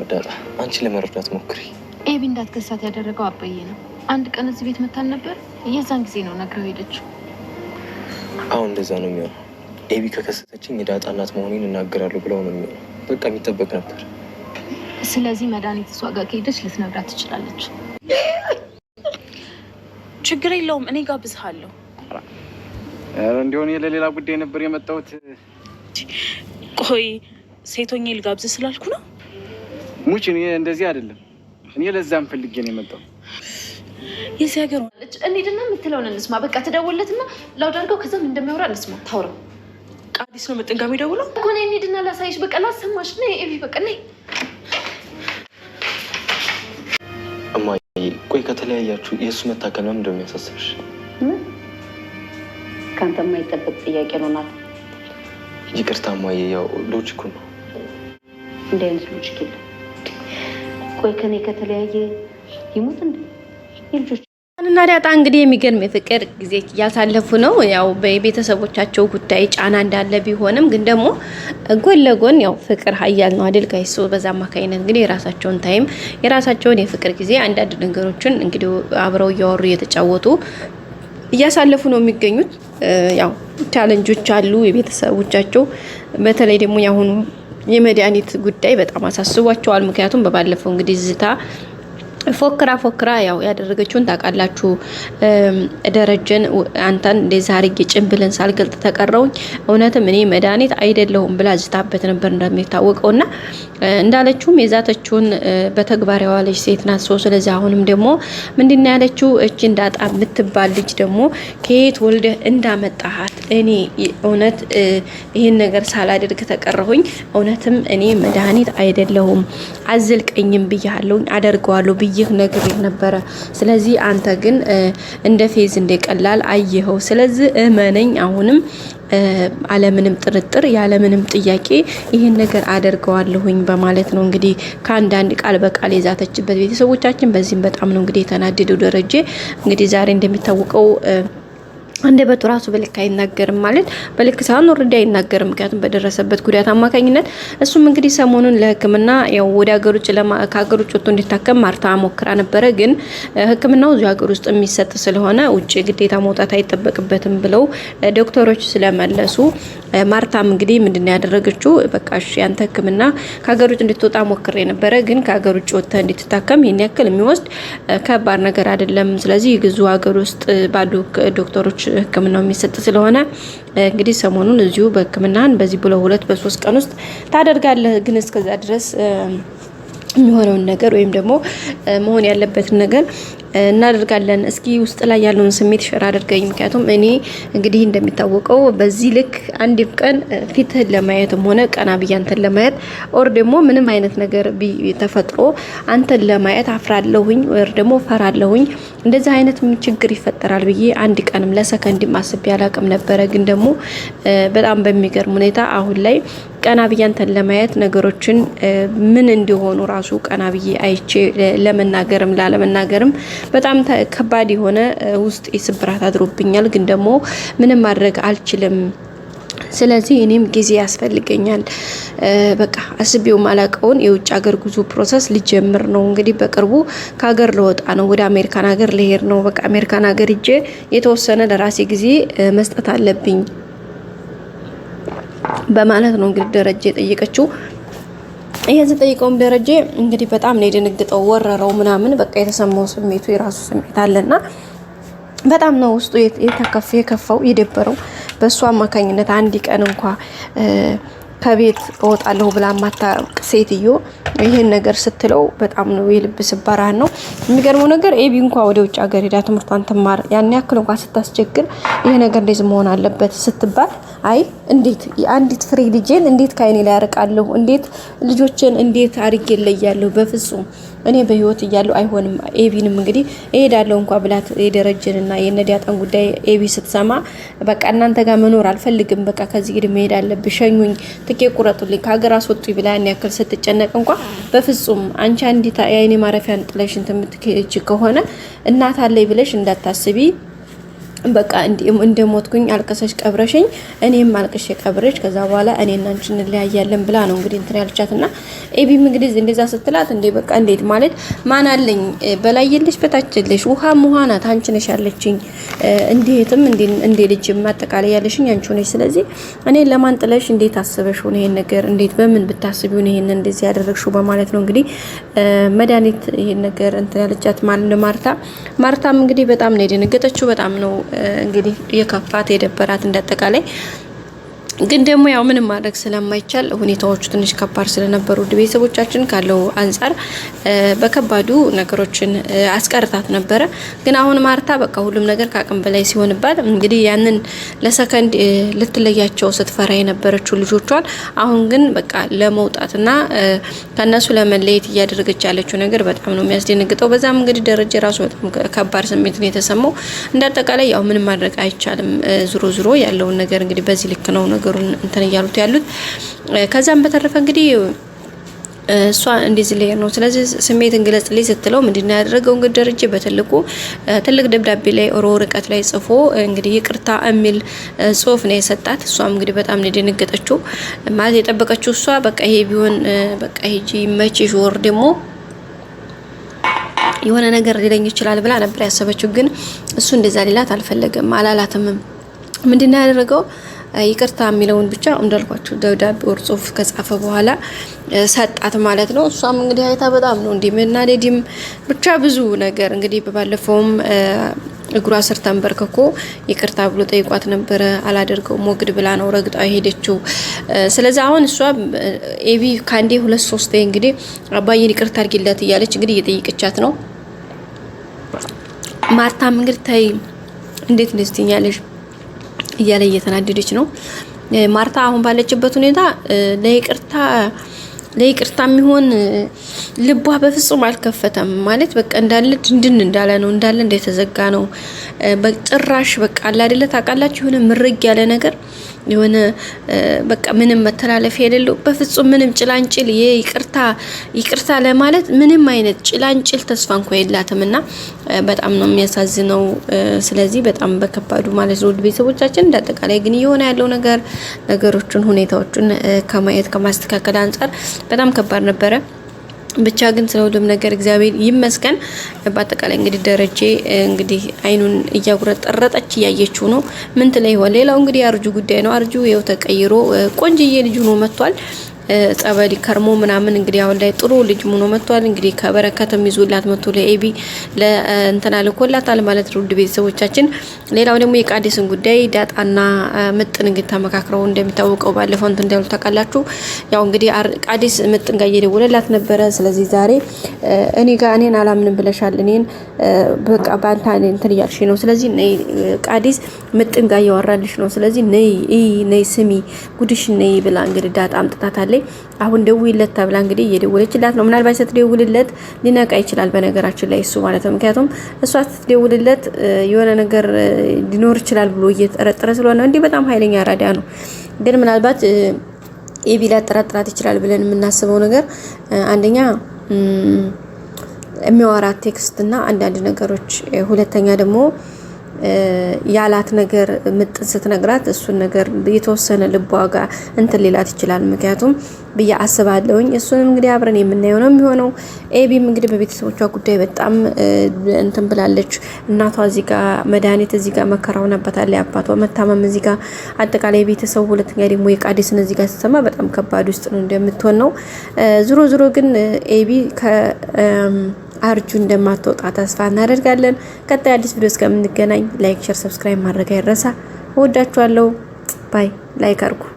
ዳጣ አንቺ ለመረዳት ሞክሪ። ኤቢ እንዳትከሳት ያደረገው አባዬ ነው። አንድ ቀን እዚህ ቤት መታን ነበር። የዛን ጊዜ ነው ነግረው ሄደችው። አሁን እንደዛ ነው የሚሆነው። ኤቢ ከከሰተችኝ የዳጣ እናት መሆኔን እናገራለሁ ብለው ነው የሚሆነው። በቃ የሚጠበቅ ነበር። ስለዚህ መድኃኒት እሷ ጋር ከሄደች ልትነግራት ትችላለች። ችግር የለውም፣ እኔ ጋብዝሃለሁ። እንዲሆን ለሌላ ጉዳይ ነበር የመጣሁት። ቆይ ሴቶኛ ልጋብዝ ስላልኩ ነው? ሙች እኔ እንደዚህ አይደለም። እኔ ለዛም ፈልጌ ነው የመጣው። የዚህ ሀገር እንሂድና የምትለውን እንስማ። በቃ ትደውልለትና ላውድ አድርገው፣ ከዛም እንደሚያወራ እንስማ። ታውራው ቃዲስ ነው መጠንጋሚ ደውለው እኮ ነው። እንሂድና ላሳይሽ። በቃ ላሰማሽ ነው። ኤቢ በቃ ነይ። እማዬ ቆይ ከተለያያችሁ የእሱ መታከል ምንድን ነው የሚያሳስብሽ? ከአንተ የማይጠበቅ ጥያቄ ነው ናት። ይቅርታ እማዬ፣ ያው ሎጂኩ ነው። እንደ አይነት ሎጂክ የለም። ቆይ ከኔ ከተለያየ ይሞት እንደ የልጆች እና ዳጣ እንግዲህ የሚገርም የፍቅር ጊዜ እያሳለፉ ነው። ያው በቤተሰቦቻቸው ጉዳይ ጫና እንዳለ ቢሆንም ግን ደግሞ ጎን ለጎን ያው ፍቅር ሀያል ነው አይደል ጋይስ? በዛ አማካኝነት እንግዲህ የራሳቸውን ታይም የራሳቸውን የፍቅር ጊዜ አንዳንድ ነገሮችን እንግዲህ አብረው እያወሩ እየተጫወቱ እያሳለፉ ነው የሚገኙት። ያው ቻሌንጆች አሉ የቤተሰቦቻቸው። በተለይ ደግሞ ያሁኑ የመድኃኒት ጉዳይ በጣም አሳስቧቸዋል። ምክንያቱም በባለፈው እንግዲህ ዝታ ፎክራ ያው ያደረገችውን ታውቃላችሁ። ደረጀን አንተን እንደዛ አርጌ ጭንብልን ሳልገልጥ ተቀረውኝ እውነትም እኔ መድኃኒት አይደለሁም ብላ ዝታበት ነበር እንደሚታወቀውና እንዳለችውም የዛተችውን በተግባር ያዋለች ሴት ናት። ስለዚህ አሁንም ደግሞ ምንድነው ያለችው? እቺ እንዳጣ የምትባል ልጅ ደግሞ ከየት ወልደ እንዳመጣሃት እኔ እውነት ይሄን ነገር ሳላደርግ ተቀረሁኝ እውነትም እኔ መድኃኒት አይደለሁም አዝልቀኝም ብያለሁ አደርገዋለሁ ይህ ነገር ነበረ። ስለዚህ አንተ ግን እንደ ፌዝ እንደቀላል አየኸው። ስለዚህ እመነኝ አሁንም አለምንም ጥርጥር ያለምንም ጥያቄ ይሄን ነገር አደርገዋለሁኝ በማለት ነው እንግዲህ ከአንዳንድ ቃል በቃል የዛተችበት ቤተሰቦቻችን። በዚህም በጣም ነው እንግዲህ የተናደደው ደረጀ። እንግዲህ ዛሬ እንደሚታወቀው አንደበቱ ራሱ በልክ አይናገርም ማለት በልክ ሳይሆን ወርዳ አይናገርም። ምክንያቱም በደረሰበት ጉዳት አማካኝነት እሱም እንግዲህ ሰሞኑን ለሕክምና ያው ወደ ሀገር ውጭ ከሀገር ውጭ ወጥቶ እንዲታከም ማርታ ሞክራ ነበረ። ግን ሕክምናው እዚሁ ሀገር ውስጥ የሚሰጥ ስለሆነ ውጭ ግዴታ መውጣት አይጠበቅበትም ብለው ዶክተሮች ስለመለሱ ማርታም እንግዲህ ምንድነው ያደረገችው? በቃ እሺ ያንተ ሕክምና ከሀገር ውጭ እንድትወጣ ሞክሬ ነበረ፣ ግን ከሀገር ውጭ ወጥተህ እንድትታከም ይሄን ያክል የሚወስድ ከባድ ነገር አይደለም። ስለዚህ ግዙ ሀገር ውስጥ ባሉ ዶክተሮች ህክምናው የሚሰጥ ስለሆነ እንግዲህ ሰሞኑን እዚሁ በህክምናን በዚህ ብለው 2 በ3 ቀን ውስጥ ታደርጋለህ። ግን እስከዛ ድረስ የሚሆነውን ነገር ወይም ደግሞ መሆን ያለበትን ነገር እናደርጋለን። እስኪ ውስጥ ላይ ያለውን ስሜት ሸራ አድርገኝ። ምክንያቱም እኔ እንግዲህ እንደሚታወቀው በዚህ ልክ አንድ ቀን ፊትህን ለማየትም ሆነ ቀና ብዬ አንተን ለማየት ኦር ደግሞ ምንም አይነት ነገር ተፈጥሮ አንተን ለማየት አፍራለሁኝ ወር ደግሞ ፈራለሁኝ። እንደዚህ አይነት ችግር ይፈጠራል ብዬ አንድ ቀንም ለሰከንድ ማስብ ያላቅም ነበረ። ግን ደግሞ በጣም በሚገርም ሁኔታ አሁን ላይ ቀና ብዬ አንተን ለማየት ነገሮችን ምን እንዲሆኑ ራሱ ቀና ብዬ አይቼ ለመናገርም ላለመናገርም በጣም ከባድ የሆነ ውስጥ ስብራት አድሮብኛል። ግን ደግሞ ምንም ማድረግ አልችልም። ስለዚህ እኔም ጊዜ ያስፈልገኛል። በቃ አስቤው ማላቀውን የውጭ ሀገር ጉዞ ፕሮሰስ ሊጀምር ነው። እንግዲህ በቅርቡ ከሀገር ለወጣ ነው፣ ወደ አሜሪካን ሀገር ልሄድ ነው። በቃ አሜሪካን ሀገር ሄጄ የተወሰነ ለራሴ ጊዜ መስጠት አለብኝ በማለት ነው እንግዲህ ደረጀ የጠየቀችው። ይሄን ጠይቀውም ደረጀ እንግዲህ በጣም ነው የደነገጠው፣ ወረረው ምናምን በቃ የተሰማው ስሜቱ የራሱ ስሜት አለና በጣም ነው ውስጡ የከፋው የደበረው። በእሱ አማካኝነት አንድ ቀን እንኳ ከቤት እወጣለሁ ብላ ማታውቅ ሴትዮ ይሄን ነገር ስትለው በጣም ነው የልብ ስባራን ነው። የሚገርመው ነገር ኤቢ እንኳ ወደ ውጭ ሀገር ሄዳ ትምህርቷን ትማር ያን ያክል እንኳ ስታስቸግር ይሄ ነገር እንደዚህ መሆን አለበት ስትባል አይ እንዴት አንዲት ፍሬ ልጄን እንዴት ካይኔ ላይ ያርቃለሁ? እንዴት ልጆችን እንዴት አርጌ ለያለሁ? በፍጹም እኔ በህይወት እያለሁ አይሆንም። ኤቢንም እንግዲህ እሄዳለሁ እንኳን ብላት የደረጀንና የነዲያጣን ጉዳይ ኤቢ ስትሰማ በቃ እናንተ ጋር መኖር አልፈልግም፣ በቃ ከዚህ ግድ መሄድ አለብኝ፣ ሸኙኝ፣ ትኬት ቁረጡልኝ፣ ከሀገር አስወጡኝ ብላ ያን ያክል ስትጨነቅ እንኳን በፍጹም አንቺ አንዲት የአይኔ ማረፊያን ጥለሽን ትምትከጂ ከሆነ እናት አለኝ ብለሽ እንዳታስቢ በቃ እንደሞትኩኝ አልቀሰሽ ቀብረሽኝ እኔም አልቅሽ ቀብረሽ ከዛ በኋላ እኔና አንቺ እንለያያለን ብላ ነው እንግዲህ እንትን ያለቻትና ኤቢም እንግዲህ እንደዛ ስትላት እንዴ በቃ እንዴት ማለት ማን አለኝ በላይ የለሽ በታች የለሽ ውሃም ውሃ ናት አንቺ ነሽ ያለችኝ እንዴትም እንዴ ልጅ ማጠቃለያ ያለሽኝ አንቺ ነሽ ስለዚህ እኔ ለማን ጥለሽ እንዴት አስበሽ ሆነ ይሄን ነገር እንዴት በምን ብታስቢው ነው ይሄን እንደዚህ ያደረግሽው በማለት ነው እንግዲህ መድኃኒት ይሄን ነገር እንትን ያለቻት ማለት ነው ማርታም እንግዲህ በጣም ነው የደነገጠችው በጣም ነው እንግዲህ የከፋት የደበራት እንደተጠቃላይ ግን ደግሞ ያው ምንም ማድረግ ስለማይቻል ሁኔታዎቹ ትንሽ ከባድ ስለነበሩ ቤተሰቦቻችን ካለው አንፃር በከባዱ ነገሮችን አስቀርታት ነበረ ግን አሁን ማርታ በቃ ሁሉም ነገር ካቅም በላይ ሲሆንባት እንግዲህ ያንን ለሰከንድ ልትለያቸው ስትፈራ የነበረችው ልጆቿን አሁን ግን በቃ ለመውጣትና ከነሱ ለመለየት እያደረገች ያለችው ነገር በጣም ነው የሚያስደነግጠው በዛም እንግዲህ ደረጃ ራሱ በጣም ከባድ ስሜት ነው የተሰማው እንደተጠቃላይ ያው ምንም ማድረግ አይቻልም ዙሮ ያለውን ነገር እንግዲህ በዚህ ልክ ነው ነገሩን እንትን ያሉት ከዛም በተረፈ እንግዲህ እሷ እንደዚህ ላይ ነው ስለዚህ ስሜትን ግለጽልኝ ስትለው ምንድነው ያደረገው እንግዲህ ደረጃ በትልቁ ትልቅ ደብዳቤ ላይ ርቀት ላይ ጽፎ እንግዲህ ይቅርታ የሚል ጽሁፍ ነው የሰጣት እሷም እንግዲህ በጣም ነው የደነገጠችው ማለት የጠበቀችው እሷ በቃ ይሄ ቢሆን በቃ ሂጂ መቼሽ ወር ደግሞ የሆነ ነገር ሊለኝ ይችላል ብላ ነበር ያሰበችው ግን እሱ እንደዛ ሊላት አልፈለገም አላላትም ምንድነው ያደረገው ይቅርታ የሚለውን ብቻ እንዳልኳችሁ ደብዳቤ ወር ጽሁፍ ከጻፈ በኋላ ሰጣት ማለት ነው እሷም እንግዲህ አይታ በጣም ነው እንደምናደድም ብቻ ብዙ ነገር እንግዲህ በባለፈውም እግሯ ስር ተንበርክኮ ይቅርታ ብሎ ጠይቋት ነበር አላደርገው ሞግድ ብላ ነው ረግጣ ሄደችው ስለዚህ አሁን እሷ ኤቢ ካንዴ 2-3 እንግዲህ አባዬን ይቅርታ አድርጊለት እያለች እንግዲህ እየጠየቀቻት ነው ማርታም እንግዲህ ታይ እንዴት እንደስትኛለሽ እያለ እየተናደደች ነው ማርታ አሁን ባለችበት ሁኔታ ለይቅርታ የሚሆን ልቧ በፍጹም አልከፈተም ማለት በቃ እንዳለ ድንድን እንዳለ ነው እንዳለ እንደተዘጋ ነው በጭራሽ በቃ አለ አይደለ ታውቃላችሁ የሆነ ምርግ ያለ ነገር የሆነ በቃ ምንም መተላለፍ የሌለው በፍጹም ምንም ጭላንጭል ይቅርታ ለማለት ምንም አይነት ጭላንጭል ተስፋ እንኳን የላትምና በጣም ነው የሚያሳዝነው ስለዚህ በጣም በከባዱ ማለት ነው ቤተሰቦቻችን እንደተቃላይ ግን የሆነ ያለው ነገሮችን ሁኔታዎችን ከማየት ከማስተካከል አንፃር በጣም ከባድ ነበረ ብቻ ግን ስለሁሉም ነገር እግዚአብሔር ይመስገን በአጠቃላይ እንግዲህ ደረጃ እንግዲህ አይኑን እያጉረጠረጠች ያየችው ነው ምን ትለይ ይሆን ሌላው እንግዲህ አርጁ ጉዳይ ነው አርጁ ይው ተቀይሮ ቆንጅዬ ልጅ ሆኖ መጥቷል ጸበል ከርሞ ምናምን እንግዲህ አሁን ላይ ጥሩ ልጅ ሆኖ መጥቷል እንግዲህ ከበረከተም ይዞላት መጥቶ ለኤቢ ለእንትና ልኮላታል ማለት ነው ቤተሰቦቻችን ሌላው ደግሞ የቃዲስን ጉዳይ ዳጣና ምጥን እንግዲህ ተመካክረው እንደሚታወቀው ባለፈው እንትን እንዳሉ ታውቃላችሁ ያው እንግዲህ ቃዲስ ምጥን ጋር እየደወለላት ነበረ ስለዚህ ዛሬ እኔን አላምንም ብለሻል እኔን በቃ ባንታ እንትን እያልሽ ነው ስለዚህ ቃዲስ ምጥን ጋር እያወራልሽ ነው ስለዚህ ነይ ስሚ ጉድሽ ነይ ብላ እንግዲህ ዳጣ አምጥታታለች አሁን ደውይለት ተብላ እንግዲህ እየደወለችላት ነው ምናልባት ስትደውልለት ሊነቃ ይችላል በነገራችን ላይ እሱ ማለት ነው ምክንያቱም እሷ ስትደውልለት የሆነ ነገር ሊኖር ይችላል ብሎ እየተጠረጠረ ስለሆነ እንዴ በጣም ኃይለኛ አራዳ ነው ግን ምናልባት ኤቢ ላጠራጥራት ይችላል ብለን የምናስበው ነገር አንደኛ የሚያወራት ቴክስት እና አንዳንድ ነገሮች ሁለተኛ ደግሞ ያላት ነገር ምጥን ስትነግራት እሱን ነገር የተወሰነ ልቧ ጋር እንትን ሊላት ይችላል ምክንያቱም ብዬ አስባለሁኝ እሱንም እንግዲህ አብረን የምናየው ነው የሚሆነው ኤቢም እንግዲህ በቤተሰቦቿ ጉዳይ በጣም እንትን ብላለች እናቷ እዚህ ጋር መድኃኒት እዚህ ጋር መከራው ነበታል አባቷ መታመም እዚህ ጋር አጠቃላይ ቤተሰቡ ሁለተኛ ደግሞ የቃዲስን እዚህ ጋር ስትሰማ በጣም ከባድ ውስጥ ነው እንደምትሆን ነው ዙሮ ግን ኤቢ አርጁ እንደማትወጣ ተስፋ እናደርጋለን ቀጣይ አዲስ ቪዲዮ እስከምንገናኝ ላይክ ሼር ሰብስክራይብ ማድረግ አይረሳ ወዳችኋለሁ ባይ ላይክ አድርጉ